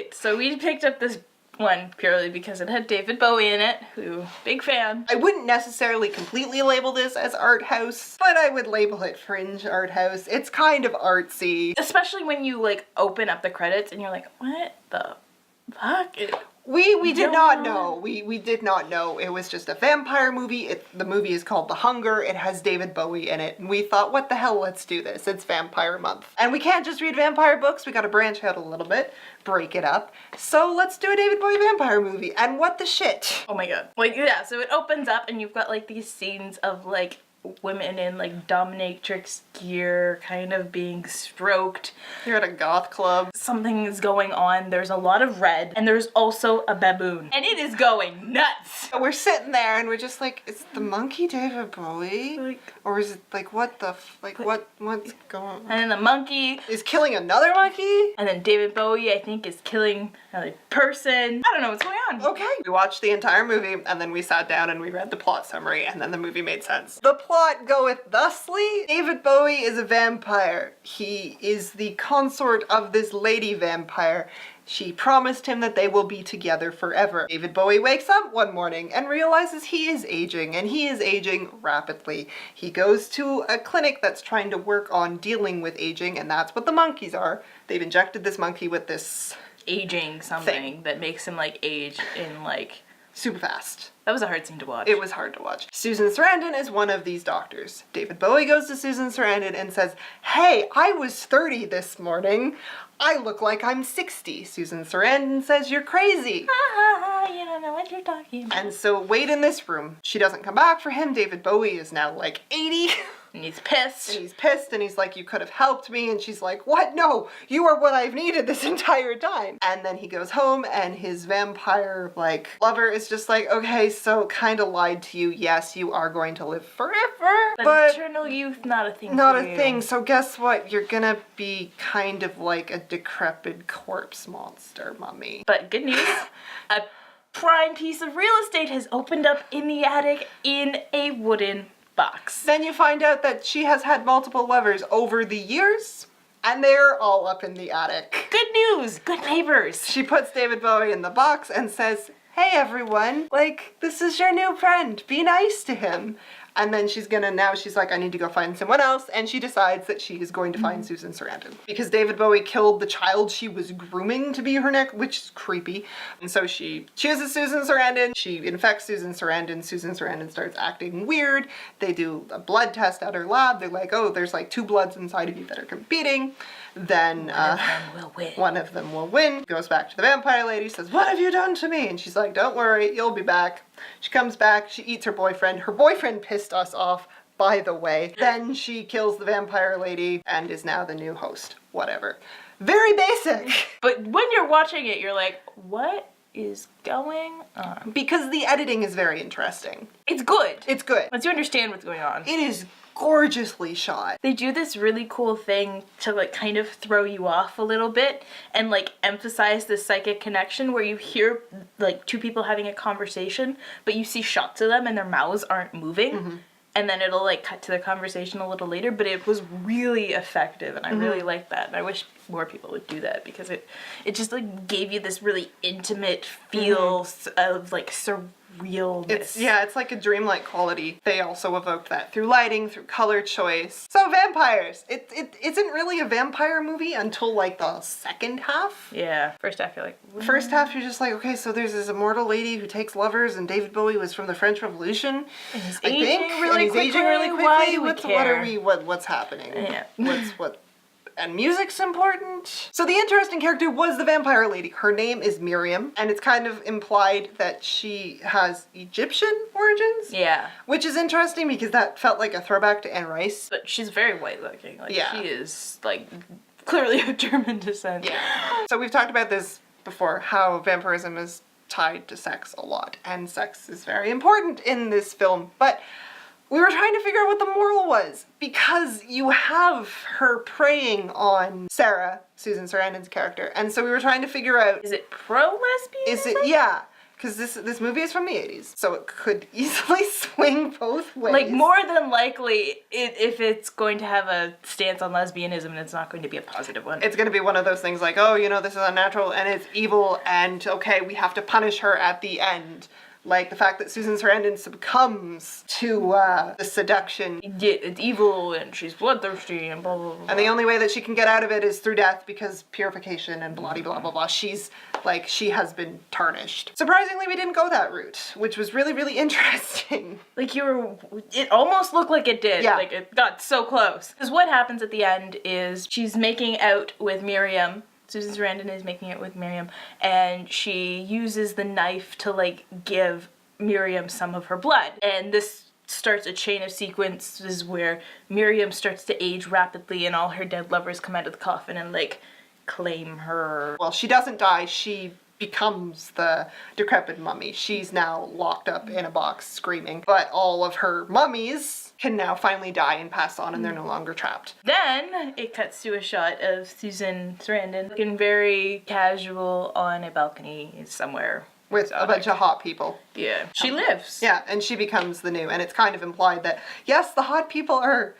right, so we picked up this one purely because it had David Bowie in it, who, big fan. I wouldn't necessarily completely label this as art house, but I would label it fringe art house. It's kind of artsy. Especially when you, like, open up the credits and you're like, what the fuck? We did not know. We did not know. It was just a vampire movie. The movie is called The Hunger. It has David Bowie in it. And we thought, what the hell, let's do this. It's vampire month. And we can't just read vampire books. We gotta branch out a little bit, break it up. So let's do a David Bowie vampire movie. And what the shit? Oh my god. Like, yeah, so it opens up and you've got, like, these scenes of, like, women in, like, dominatrix gear kind of being stroked. You're at a goth club. Something is going on. There's a lot of red and there's also a baboon. And it is going nuts! So we're sitting there and we're just like, is the monkey David Bowie? Like, or is it like, what the what's going on? and then the monkey is killing another monkey? And then David Bowie, I think, is killing another person. I don't know what's going on. Okay. We watched the entire movie and then we sat down and we read the plot summary and then the movie made sense. The plot goeth thusly. David Bowie is a vampire. He is the consort of this lady vampire. She promised him that they will be together forever. David Bowie wakes up one morning and realizes he is aging, and he is aging rapidly. He goes to a clinic that's trying to work on dealing with aging, and that's what the monkeys are. They've injected this monkey with this aging something that makes him, like, age in, like, super fast. That was a hard scene to watch. It was hard to watch. Susan Sarandon is one of these doctors. David Bowie goes to Susan Sarandon and says, hey, I was 30 this morning. I look like I'm 60. Susan Sarandon says, you're crazy. You don't know what you're talking about. And so wait in this room. She doesn't come back for him. David Bowie is now like 80. And he's pissed. And he's pissed and he's like, you could have helped me. And she's like, what? No, you are what I've needed this entire time. And then he goes home and his vampire, like, lover is just like, okay, so kind of lied to you. Yes, you are going to live forever. But eternal youth, not a thing. Not a thing. So guess what? You're gonna be kind of like a decrepit corpse monster mummy. But good news, a prime piece of real estate has opened up in the attic in a wooden box. Then you find out that she has had multiple lovers over the years, and they're all up in the attic. Good news! Good neighbors! She puts David Bowie in the box and says, hey everyone, like, this is your new friend, be nice to him. And then now she's like, I need to go find someone else, and she decides that she is going to find Susan Sarandon. Because David Bowie killed the child she was grooming to be her neck, which is creepy. And so she chooses Susan Sarandon, she infects Susan Sarandon starts acting weird. They do a blood test at her lab, they're like, oh, there's like 2 bloods inside of you that are competing. Then one of them will win. Goes back to the vampire lady, says, what have you done to me? And she's like, don't worry, you'll be back. She comes back, she eats her boyfriend. Her boyfriend pissed us off, by the way. Then she kills the vampire lady and is now the new host. Whatever. Very basic. But when you're watching it, you're like, what is going on? Because the editing is very interesting. It's good. It's good. Once you understand what's going on. It is gorgeously shot. They do this really cool thing to, like, kind of throw you off a little bit and, like, emphasize the psychic connection where you hear, like, 2 people having a conversation, but you see shots of them and their mouths aren't moving. And then it'll, like, cut to the conversation a little later, but it was really effective, and I really liked that. And I wish more people would do that, because it just, like, gave you this really intimate feel of, like, surrealness. It's like a dreamlike quality. They also evoked that through lighting, through color choice. So vampires. It isn't really a vampire movie until, like, the second half. Yeah. First half, you're like, what? First half, you're just like, okay, so there's this immortal lady who takes lovers, and David Bowie was from the French Revolution. And he's aging really quickly. Why do we care? What's happening? Yeah. And music's important. So the interesting character was the vampire lady. Her name is Miriam, and it's kind of implied that she has Egyptian origins. Yeah. Which is interesting because that felt like a throwback to Anne Rice. But she's very white looking. Like, yeah. She is, like, clearly of German descent. Yeah. So we've talked about this before, how vampirism is tied to sex a lot, and sex is very important in this film, but we were trying to figure out what the moral was, because you have her preying on Sarah, Susan Sarandon's character, and so we were trying to figure out... Is it pro-lesbian? Is it, yeah. because this movie is from the 80s, so it could easily swing both ways. Like, more than likely, if it's going to have a stance on lesbianism, it's not going to be a positive one. It's going to be one of those things like, oh, this is unnatural and it's evil and, okay, we have to punish her at the end. Like the fact that Susan Sarandon succumbs to the seduction. Yeah, it's evil and she's bloodthirsty and blah, blah, blah. And the only way that she can get out of it is through death because purification and blah, blah, blah, blah. She has been tarnished. Surprisingly, we didn't go that route, which was really, really interesting. Like it almost looked like it did. Yeah. Like it got so close. Because what happens at the end is she's making out with Miriam. Susan Sarandon is making it with Miriam, and she uses the knife to, like, give Miriam some of her blood. And this starts a chain of sequences where Miriam starts to age rapidly and all her dead lovers come out of the coffin and, like, claim her. Well, she doesn't die, she becomes the decrepit mummy. She's now locked up in a box screaming. But all of her mummies can now finally die and pass on and they're no longer trapped. Then it cuts to a shot of Susan Sarandon looking very casual on a balcony somewhere. With a bunch of hot people. Yeah. She lives. Yeah, and she becomes the new, and it's kind of implied that, yes, the hot people are,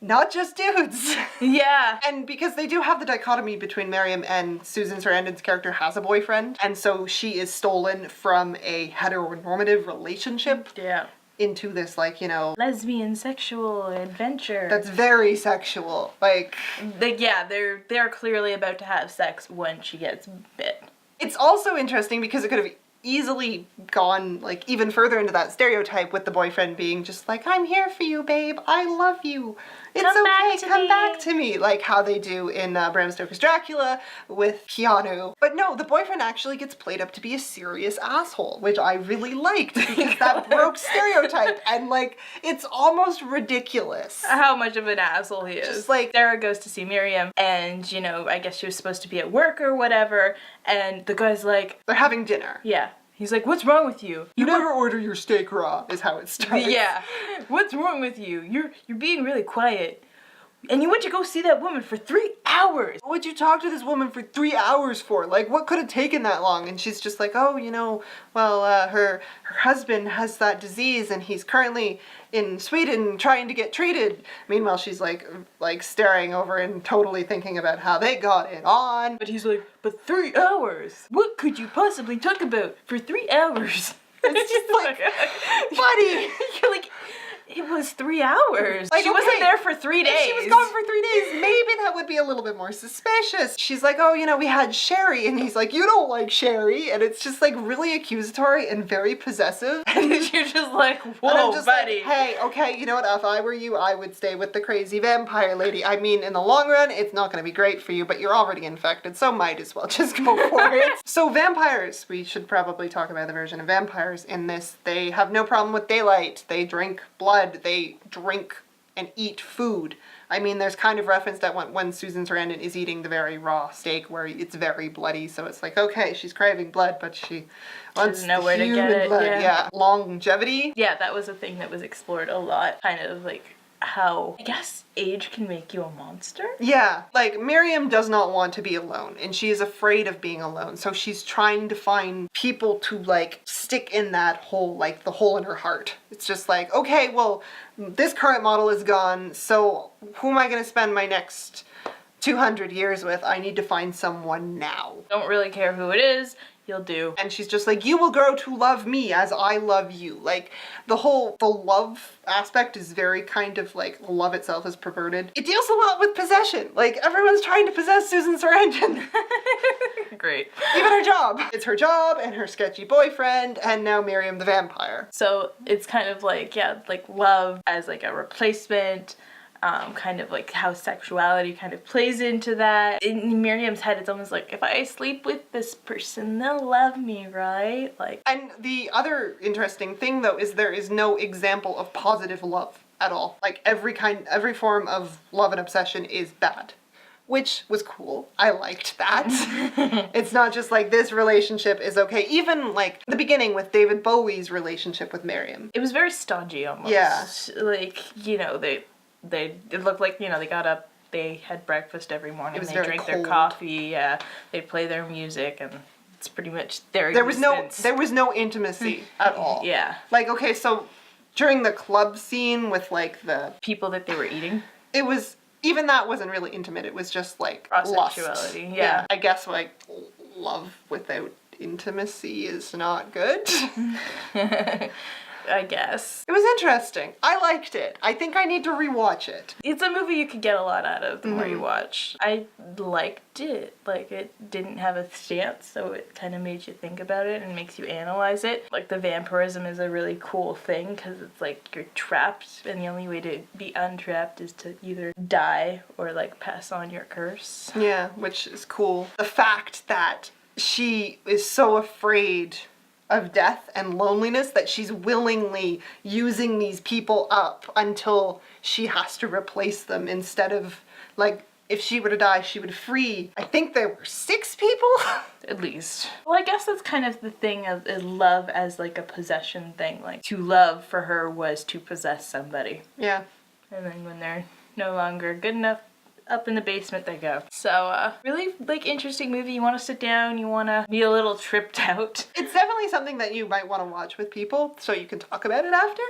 not just dudes. Yeah. And because they do have the dichotomy between Miriam and Susan Sarandon's character has a boyfriend, and so she is stolen from a heteronormative relationship. Yeah. Into this, lesbian sexual adventure. That's very sexual. They're clearly about to have sex when she gets bit. It's also interesting because it could have easily gone, even further into that stereotype with the boyfriend being just like, I'm here for you, babe. I love you. It's okay, come back to me. Like how they do in Bram Stoker's Dracula with Keanu. But no, the boyfriend actually gets played up to be a serious asshole, which I really liked because that broke stereotype and, it's almost ridiculous. How much of an asshole he is. Just Sarah goes to see Miriam and, I guess she was supposed to be at work or whatever, and the guy's like... They're having dinner. Yeah. He's like, what's wrong with you? You never order your steak raw, is how it starts. Yeah. What's wrong with you? You're being really quiet. And you went to go see that woman for 3 hours. What would you talk to this woman for 3 hours for? What could have taken that long? And she's just like, oh, her husband has that disease and he's currently in Sweden trying to get treated. Meanwhile, she's like staring over and totally thinking about how they got it on. But he's like, but 3 hours? What could you possibly talk about for 3 hours? It's just buddy. You're like... It was 3 hours. Like, she wasn't there for 3 days. If she was gone for 3 days, maybe that would be a little bit more suspicious. She's like, oh, we had sherry. And he's like, you don't like sherry. And it's just really accusatory and very possessive. And you're just like, whoa, and I'm just buddy. Hey, okay, you know what? If I were you, I would stay with the crazy vampire lady. I mean, in the long run, it's not going to be great for you, but you're already infected, so might as well just go for it. So vampires, we should probably talk about the version of vampires in this. They have no problem with daylight. They drink blood. They drink and eat food. I mean, there's kind of reference that when Susan Sarandon is eating the very raw steak where it's very bloody, so it's like, okay, she's craving blood, but she wants know where to get it. blood. Yeah. Longevity. Yeah, that was a thing that was explored a lot. Kind of how, I guess, age can make you a monster? Yeah, Miriam does not want to be alone, and she is afraid of being alone, so she's trying to find people to, stick in that hole, the hole in her heart. It's just okay, well, this current model is gone, so who am I going to spend my next 200 years with? I need to find someone now. Don't really care who it is. You'll do. And she's just like, you will grow to love me as I love you. The love aspect is very kind of love itself is perverted. It deals a lot with possession. Everyone's trying to possess Susan Sarandon. Great. Even her job. It's her job and her sketchy boyfriend and now Miriam the vampire. So it's kind of love as a replacement. Kind of how sexuality kind of plays into that. In Miriam's head, it's almost if I sleep with this person, they'll love me, right? And the other interesting thing, though, is there is no example of positive love at all. Every form of love and obsession is bad. Which was cool. I liked that. It's not just this relationship is okay. Even the beginning with David Bowie's relationship with Miriam. It was very stodgy almost. Yeah. It looked like, they got up, they had breakfast every morning, it was they very drank cold. their coffee, they play their music, and it's pretty much their There was existence. no intimacy at all. Yeah. Like, okay, so during the club scene with like the People that they were eating. it was even that wasn't really intimate. It was just like lust. Sexuality, yeah. I guess like love without intimacy is not good. I guess. It was interesting. I liked it. I think I need to rewatch it. It's a movie you could get a lot out of the more you watch. I liked it. Like, it didn't have a stance, so it kind of made you think about it and makes you analyze it. Like, the vampirism is a really cool thing because it's like you're trapped, and the only way to be untrapped is to either die or, like, pass on your curse. Yeah, which is cool. The fact that she is so afraid of death and loneliness that she's willingly using these people up until she has to replace them instead of, like, if she were to die, she would free, I think there were 6 people? At least. Well, I guess that's kind of the thing of love as, like, a possession thing. Like, to love for her was to possess somebody. Yeah. And then when they're no longer good enough, up in the basement they go. So, really, like, interesting movie. You want to sit down, you want to be a little tripped out. It's definitely something that you might want to watch with people so you can talk about it after.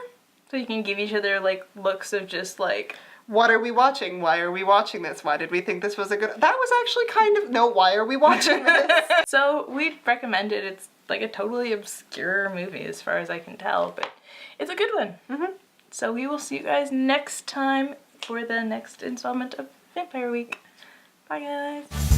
So you can give each other, like, looks of just, like... What are we watching? Why are we watching this? Why did we think this was a good... That was actually kind of... No, why are we watching this? So, we'd recommend it. It's, like, a totally obscure movie as far as I can tell, but it's a good one. Mm-hmm. So we will see you guys next time for the next installment of Vampire Week. Bye, guys.